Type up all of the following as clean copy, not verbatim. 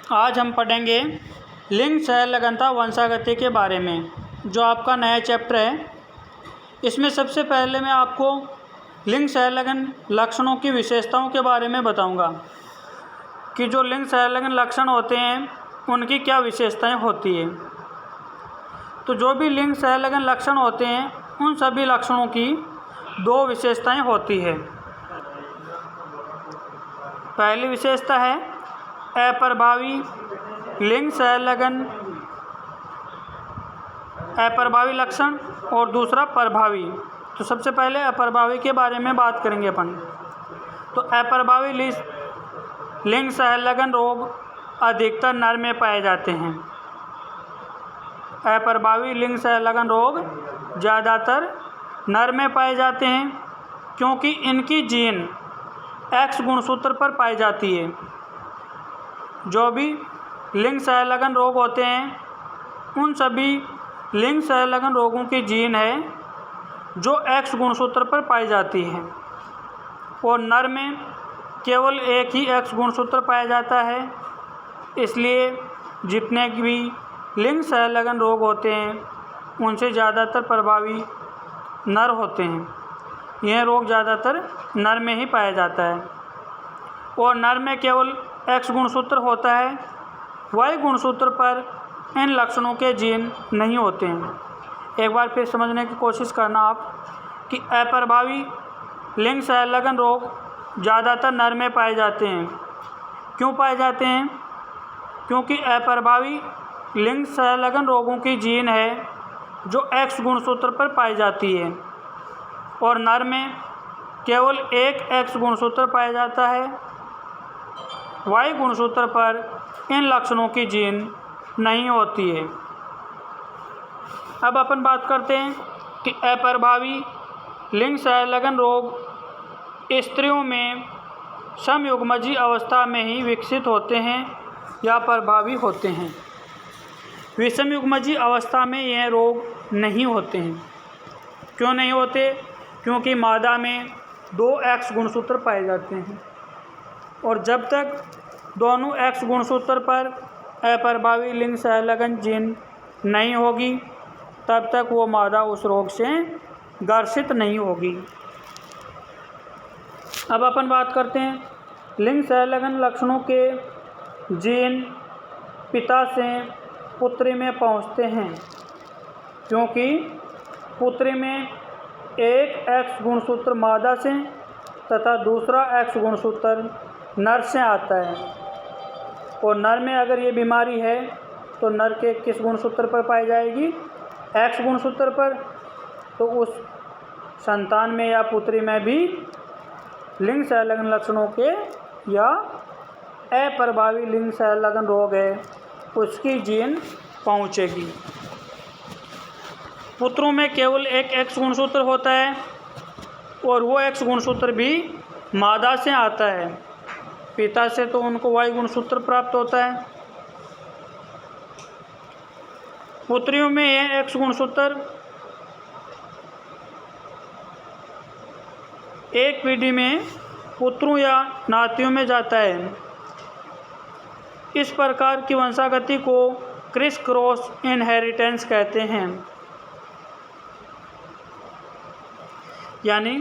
आज हम पढ़ेंगे लिंग सहलगनता वंशागति के बारे में, जो आपका नया चैप्टर है। इसमें सबसे पहले मैं आपको लिंग सहलगन लक्षणों की विशेषताओं के बारे में बताऊंगा कि जो लिंग सहलगन लक्षण होते हैं उनकी क्या विशेषताएं होती है। तो जो भी लिंग सहलगन लक्षण होते हैं उन सभी लक्षणों की दो विशेषताएं होती है। पहली विशेषता है अप्रभावी लिंग सहलगन अप्रभावी लक्षण और दूसरा प्रभावी। तो सबसे पहले अप्रभावी के बारे में बात करेंगे अपन। तो अप्रभावी लिंग सहलगन रोग अधिकतर नर में पाए जाते हैं। अप्रभावी लिंग सहलगन रोग ज़्यादातर नर में पाए जाते हैं क्योंकि इनकी जीन एक्स गुणसूत्र पर पाई जाती है। जो भी लिंग सहलगन रोग होते हैं उन सभी लिंग सहलगन रोगों की जीन है जो एक्स गुणसूत्र पर पाई जाती है और नर में केवल एक ही एक्स गुणसूत्र पाया जाता है। इसलिए जितने भी लिंग सहलगन रोग होते हैं उनसे ज़्यादातर प्रभावी नर होते हैं। यह रोग ज़्यादातर नर में ही पाया जाता है और नर में केवल एक्स गुणसूत्र होता है, वाई गुणसूत्र पर इन लक्षणों के जीन नहीं होते हैं। एक बार फिर समझने की कोशिश करना आप कि अप्रभावी लिंग सहलगन रोग ज़्यादातर नर में पाए जाते हैं। क्यों पाए जाते हैं? क्योंकि अप्रभावी लिंग सहलगन रोगों की जीन है जो एक्स गुणसूत्र पर पाई जाती है और नर में केवल एक एक्स गुणसूत्र पाया जाता है, वाई गुणसूत्र पर इन लक्षणों की जीन नहीं होती है। अब अपन बात करते हैं कि अप्रभावी लिंग सहलगन रोग स्त्रियों में समयुग्मजी अवस्था में ही विकसित होते हैं या प्रभावी होते हैं। विषमयुग्मजी अवस्था में यह रोग नहीं होते हैं। क्यों नहीं होते? क्योंकि मादा में दो एक्स गुणसूत्र पाए जाते हैं और जब तक दोनों एक्स गुणसूत्र पर अप्रभावी लिंग सहलगन जीन नहीं होगी तब तक वो मादा उस रोग से ग्रसित नहीं होगी। अब अपन बात करते हैं लिंग सहलगन लक्षणों के जीन पिता से पुत्री में पहुंचते हैं क्योंकि पुत्री में एक एक्स गुणसूत्र मादा से तथा दूसरा एक्स गुणसूत्र नर से आता है और नर में अगर ये बीमारी है तो नर के किस गुणसूत्र पर पाई जाएगी? एक्स गुणसूत्र पर। तो उस संतान में या पुत्री में भी लिंग सहलगन लक्षणों के या अप्रभावी लिंग सहलगन रोग है उसकी जीन पहुंचेगी। पुत्रों में केवल एक एक्स गुणसूत्र होता है और वो एक्स गुणसूत्र भी मादा से आता है। पिता से तो उनको वाई गुणसूत्र प्राप्त होता है। पुत्रियों में यह एक्स गुणसूत्र एक पीढ़ी में पुत्रों या नातियों में जाता है। इस प्रकार की वंशागति को क्रिस क्रॉस इनहेरिटेंस कहते हैं। यानी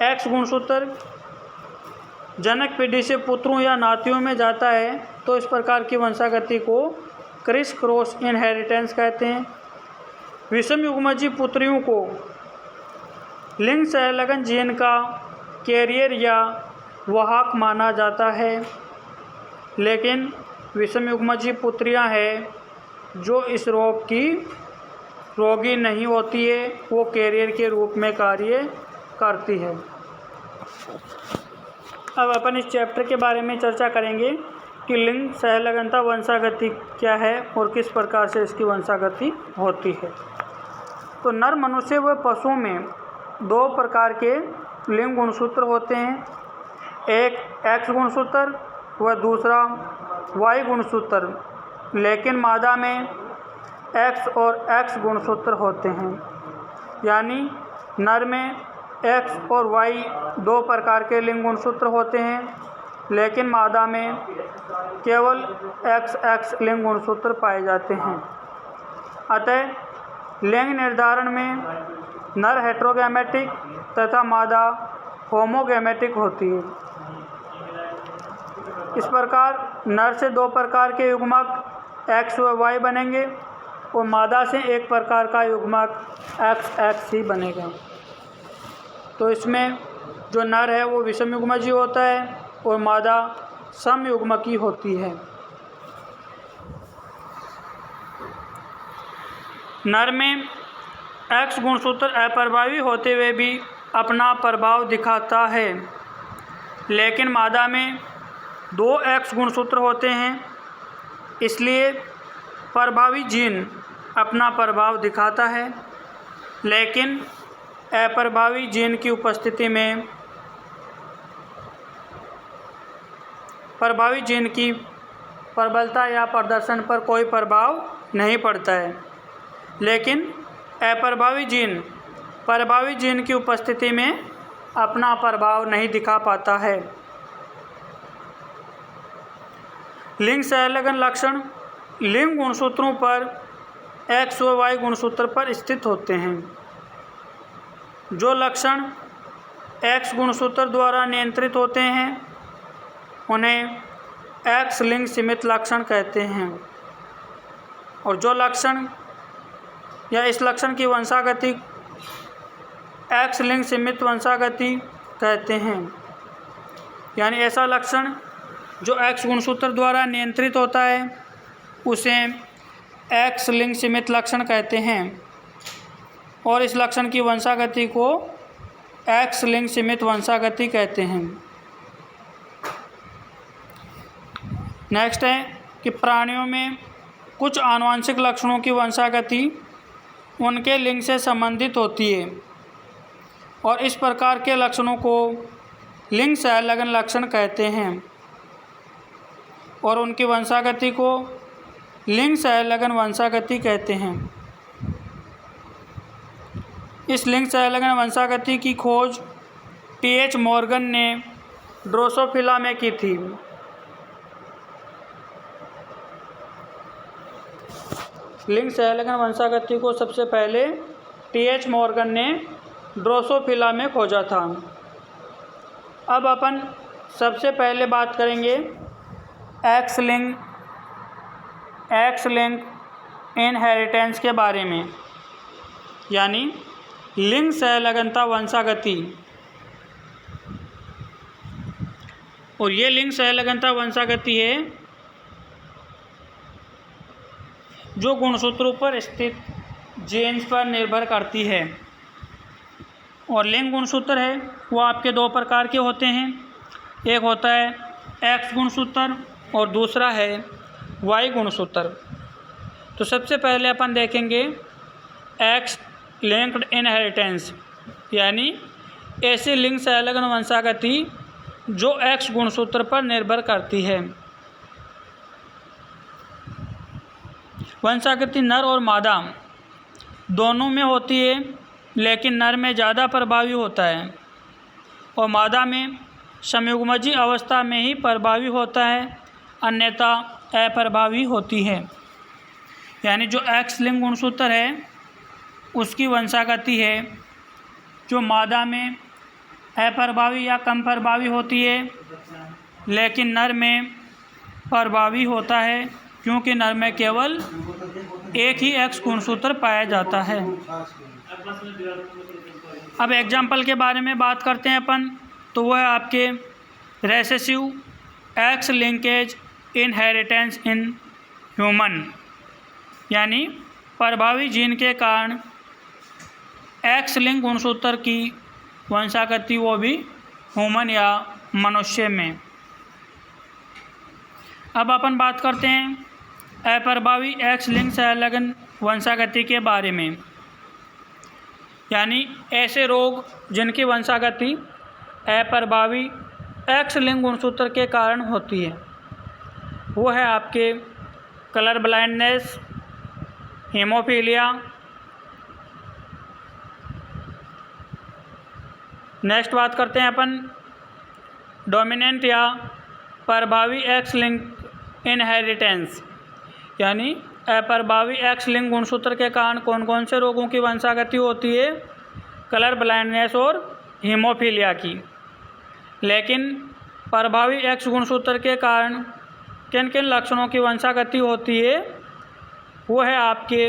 एक्स गुणसूत्र जनक पीढ़ी से पुत्रों या नातियों में जाता है तो इस प्रकार की वंशागति को क्रिस क्रॉस इनहेरिटेंस कहते हैं। विषमयुग्मजी पुत्रियों को लिंग सहलगन जीन का कैरियर या वाहक माना जाता है, लेकिन विषमयुग्मजी पुत्रियां हैं जो इस रोग की रोगी नहीं होती है, वो कैरियर के रूप में कार्य करती है। अब अपन इस चैप्टर के बारे में चर्चा करेंगे कि लिंग सहलगनता वंशागति क्या है और किस प्रकार से इसकी वंशागति होती है। तो नर मनुष्य व पशुओं में दो प्रकार के लिंग गुणसूत्र होते हैं, एक एक्स गुणसूत्र व दूसरा वाई गुणसूत्र, लेकिन मादा में एक्स और एक्स गुणसूत्र होते हैं। यानी नर में एक्स और वाई दो प्रकार के लिंग गुणसूत्र होते हैं लेकिन मादा में केवल XX लिंग गुणसूत्र पाए जाते हैं। अतः लिंग निर्धारण में नर हेटेरोगैमेटिक तथा मादा होमोगैमेटिक होती है। इस प्रकार नर से 2 प्रकार के युग्मक X व Y बनेंगे और मादा से एक प्रकार का युग्मक XX बनेगा। तो इसमें जो नर है वो विषम युग्मजी होता है और मादा सम युग्मकी होती है। नर में X गुणसूत्र अप्रभावी होते हुए भी अपना प्रभाव दिखाता है, लेकिन मादा में 2 X गुणसूत्र होते हैं, इसलिए प्रभावी जीन अपना प्रभाव दिखाता है, लेकिन अप्रभावी जीन की उपस्थिति में प्रभावी जीन की प्रबलता या प्रदर्शन पर कोई प्रभाव नहीं पड़ता है, लेकिन अप्रभावी जीन प्रभावी जीन की उपस्थिति में अपना प्रभाव नहीं दिखा पाता है। लिंग संलग्न लक्षण लिंग गुणसूत्रों पर X व Y गुणसूत्र पर स्थित होते हैं। जो लक्षण X गुणसूत्र द्वारा नियंत्रित होते हैं उन्हें X लिंग सीमित लक्षण कहते हैं, और जो लक्षण या इस लक्षण की वंशागति X लिंग सीमित वंशागति कहते हैं। यानी ऐसा लक्षण जो X गुणसूत्र द्वारा नियंत्रित होता है उसे X लिंग सीमित लक्षण कहते हैं, और इस लक्षण की वंशागति को X लिंग सीमित वंशागति कहते हैं। नेक्स्ट है कि प्राणियों में कुछ आनुवंशिक लक्षणों की वंशागति उनके लिंग से संबंधित होती है, और इस प्रकार के लक्षणों को लिंग संलग्न लक्षण कहते हैं, और उनकी वंशागति को लिंग संलग्न वंशागति कहते हैं। इस लिंग संलग्न वंशागति की खोज TH मॉर्गन ने ड्रोसोफिला में की थी। लिंग संलग्न वंशागति को सबसे पहले TH मॉर्गन ने ड्रोसोफिला में खोजा था। अब अपन सबसे पहले बात करेंगे X लिंक इनहेरिटेंस के बारे में, यानी लिंग संलग्नता वंशागति। और ये लिंग संलग्नता वंशागति है जो गुणसूत्रों पर स्थित जीन्स पर निर्भर करती है। और लिंग गुणसूत्र है वो आपके 2 प्रकार के होते हैं, एक होता है X गुणसूत्र और दूसरा है Y गुणसूत्र। तो सबसे पहले अपन देखेंगे X लिंक्ड इनहेरिटेंस, यानी ऐसी लिंग संलग्न वंशागति जो X गुणसूत्र पर निर्भर करती है। वंशागति नर और मादा दोनों में होती है, लेकिन नर में ज़्यादा प्रभावी होता है और मादा में संयुग्मजी अवस्था में ही प्रभावी होता है, अन्यथा अप्रभावी होती है। यानी जो X लिंग गुणसूत्र है उसकी वंशागति है जो मादा में अप्रभावी या कम प्रभावी होती है, लेकिन नर में प्रभावी होता है, क्योंकि नर में केवल एक ही X गुणसूत्र पाया जाता है। अब एग्जाम्पल के बारे में बात करते हैं अपन, तो वह आपके recessive X linkage inheritance in human, यानी प्रभावी जीन के कारण X लिंग गुणसूत्र की वंशागति वो भी ह्यूमन या मनुष्य में। अब अपन बात करते हैं अप्रभावी X लिंग संलग्न वंशागति के बारे में, यानी ऐसे रोग जिनकी वंशागति अप्रभावी X लिंग गुणसूत्र के कारण होती है। वो है आपके कलर ब्लाइंडनेस, हीमोफीलिया, नेक्स्ट बात करते हैं अपन डोमिनेंट या प्रभावी एक्स लिंक इनहेरिटेंस, यानी अप्रभावी एक्स लिंक गुणसूत्र के कारण कौन कौन से रोगों की वंशागति होती है? कलर ब्लाइंडनेस और हीमोफीलिया की। लेकिन प्रभावी एक्स गुणसूत्र के कारण किन किन लक्षणों की वंशागति होती है? वो है आपके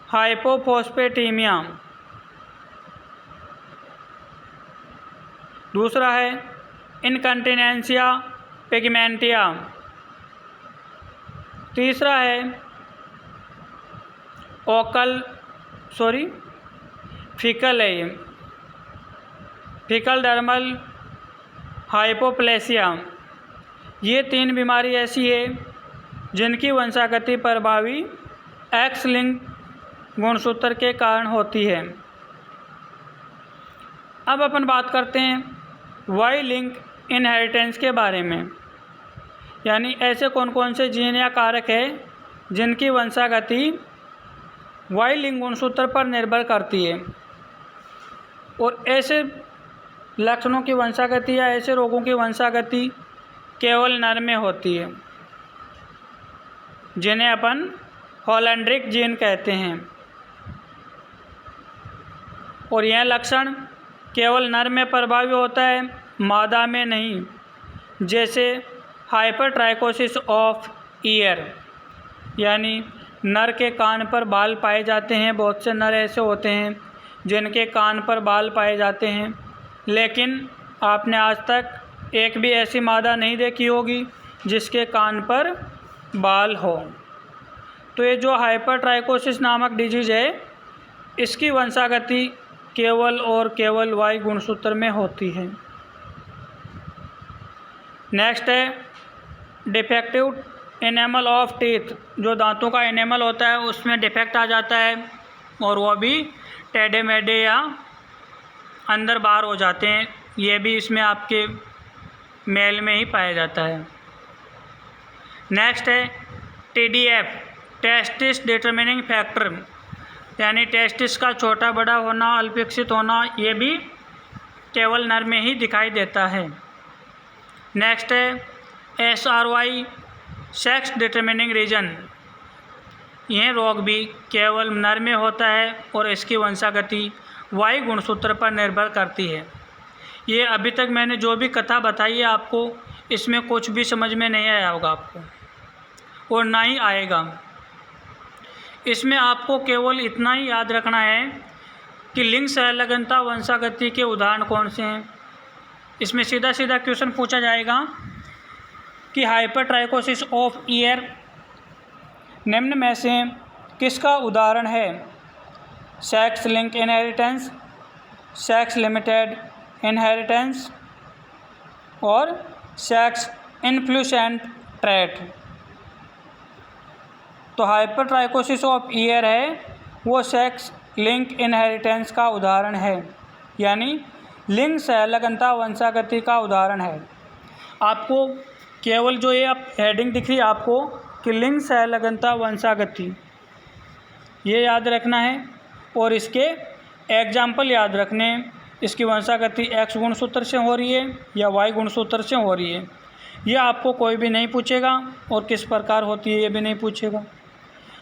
हाइपोफॉस्फेटीमिया, दूसरा है इनकंटिनेंसिया पिगमेंटिया, तीसरा है फीकल डर्मल हाइपोप्लेसिया। ये 3 बीमारी ऐसी है जिनकी वंशागति प्रभावी एक्स लिंक गुणसूत्र के कारण होती है। अब अपन बात करते हैं वाई लिंक इनहेरिटेंस के बारे में, यानी ऐसे कौन कौन से जीन या कारक है जिनकी वंशागति वाई लिंक गुणसूत्र पर निर्भर करती है, और ऐसे लक्षणों की वंशागति या ऐसे रोगों की वंशागति केवल नर में होती है, जिन्हें अपन हॉलैंड्रिक जीन कहते हैं। और यह लक्षण केवल नर में प्रभावी होता है, मादा में नहीं, जैसे हाइपरट्राइकोसिस ऑफ ईयर, यानी नर के कान पर बाल पाए जाते हैं। बहुत से नर ऐसे होते हैं जिनके कान पर बाल पाए जाते हैं, लेकिन आपने आज तक एक भी ऐसी मादा नहीं देखी होगी जिसके कान पर बाल हो। तो ये जो हाइपरट्राइकोसिस नामक डिजीज़ है, इसकी वंशागति केवल और केवल वाई गुणसूत्र में होती है। नेक्स्ट है डिफेक्टिव एनेमल ऑफ टीथ, जो दांतों का एनेमल होता है उसमें डिफेक्ट आ जाता है, और वह भी टेढ़े मेढ़े या अंदर बाहर हो जाते हैं। ये भी इसमें आपके मेल में ही पाया जाता है। नेक्स्ट है TDF, टेस्टिस डिटरमिनिंग फैक्टर, यानी टेस्टिस का छोटा बड़ा होना, अल्पविकसित होना, ये भी केवल नर में ही दिखाई देता है। नेक्स्ट है SRY, सेक्स डिटरमिनिंग रीजन, यह रोग भी केवल नर में होता है और इसकी वंशागति वाई गुणसूत्र पर निर्भर करती है। ये अभी तक मैंने जो भी कथा बताई है आपको, इसमें कुछ भी समझ में नहीं आया होगा आपको, और ना ही आएगा। इसमें आपको केवल इतना ही याद रखना है कि लिंग संलग्नता वंशागति के उदाहरण कौन से हैं। इसमें सीधा सीधा क्वेश्चन पूछा जाएगा कि हाइपरट्राइकोसिस ऑफ ईयर निम्न में से किसका उदाहरण है? Sex link inheritance, sex limited inheritance और सेक्स इन्फ्लुएंट ट्रेट। तो हाइपरट्राइकोसिस ऑफ ईयर है वो सेक्स लिंक इनहेरिटेंस का उदाहरण है, यानी लिंग संलग्नता वंशागति का उदाहरण है। आपको केवल जो ये आप हेडिंग दिख रही है आपको कि लिंग संलग्नता वंशागति, ये याद रखना है, और इसके एग्जाम्पल याद रखने। इसकी वंशागति एक्स गुणसूत्र से हो रही है या वाई गुणसूत्र से हो रही है, ये आपको कोई भी नहीं पूछेगा, और किस प्रकार होती है ये भी नहीं पूछेगा।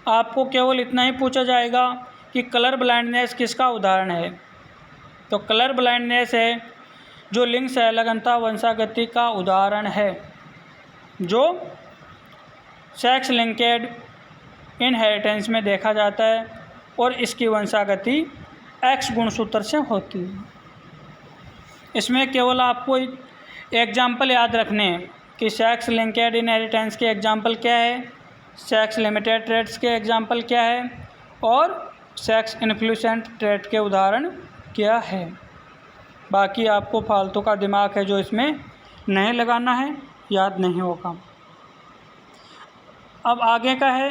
आपको केवल इतना ही पूछा जाएगा कि कलर ब्लाइंडनेस किसका उदाहरण है। तो कलर ब्लाइंडनेस है जो लिंग संलग्नता वंशागति का उदाहरण है, जो सेक्स लिंकेड इनहेरिटेंस में देखा जाता है, और इसकी वंशागति एक्स गुणसूत्र से होती है। इसमें केवल आपको एग्जाम्पल याद रखने हैं कि सेक्स लिंकेड इनहेरिटेंस के एग्जाम्पल क्या है, सेक्स लिमिटेड ट्रेट्स के एग्जाम्पल क्या है, और सेक्स इन्फ्लुएंट ट्रेट के उदाहरण क्या है। बाकी आपको फालतू का दिमाग है जो इसमें नहीं लगाना है, याद नहीं होगा। अब आगे का है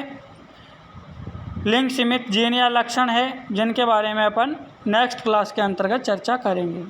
लिंग सीमित जीन या लक्षण है, जिनके बारे में अपन नेक्स्ट क्लास के अंतर्गत चर्चा करेंगे।